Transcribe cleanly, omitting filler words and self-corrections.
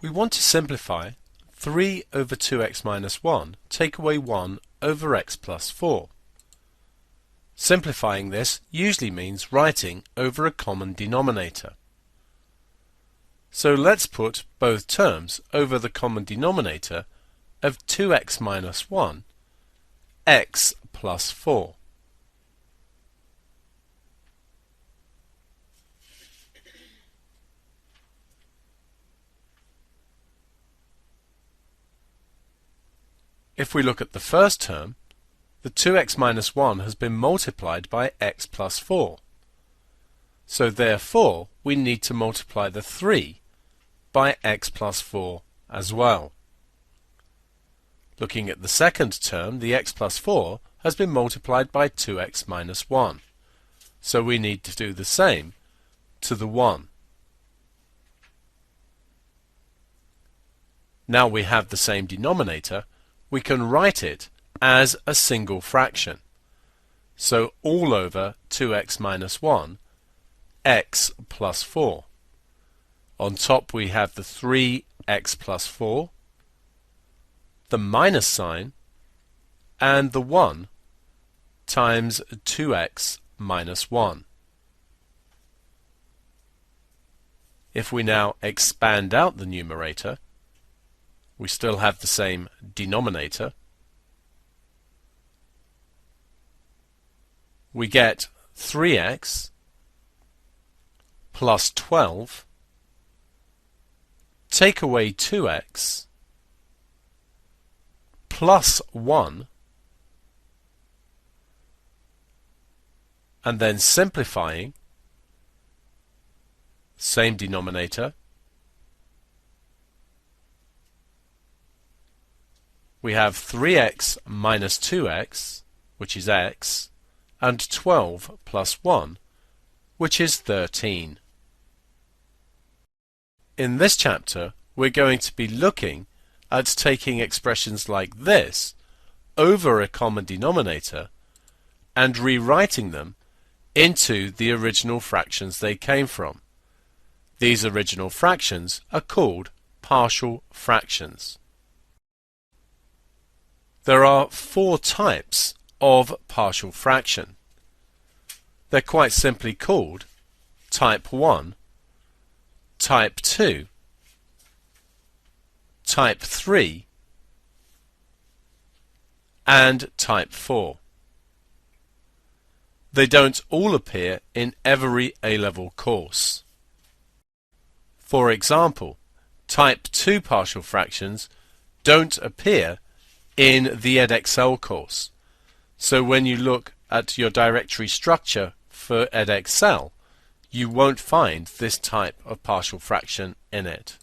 We want to simplify 3 over 2x minus 1 take away 1 over x plus 4. Simplifying this usually means writing over a common denominator. So let's put both terms over the common denominator of 2x minus 1, x plus 4. If we look at the first term, the 2x minus 1 has been multiplied by x plus 4. So therefore, we need to multiply the 3 by x plus 4 as well. Looking at the second term, the x plus 4 has been multiplied by 2x minus 1. So we need to do the same to the 1. Now we have the same denominator, we can write it as a single fraction. So all over 2x minus 1, x plus 4. On top we have the 3x plus 4, the minus sign, and the 1 times 2x minus 1. If we now expand out the numerator, we still have the same denominator. We get 3x plus 12, take away 2x, plus 1, and then simplifying, same denominator, we have 3x minus 2x, which is x, and 12 plus 1, which is 13. In this chapter, we're going to be looking at taking expressions like this over a common denominator and rewriting them into the original fractions they came from. These original fractions are called partial fractions. There are 4 types of partial fraction. They're quite simply called type 1, type 2, type 3, and type 4. They don't all appear in every A-level course. For example, type 2 partial fractions don't appear in the Edexcel course. So when you look at your directory structure for Edexcel, you won't find this type of partial fraction in it.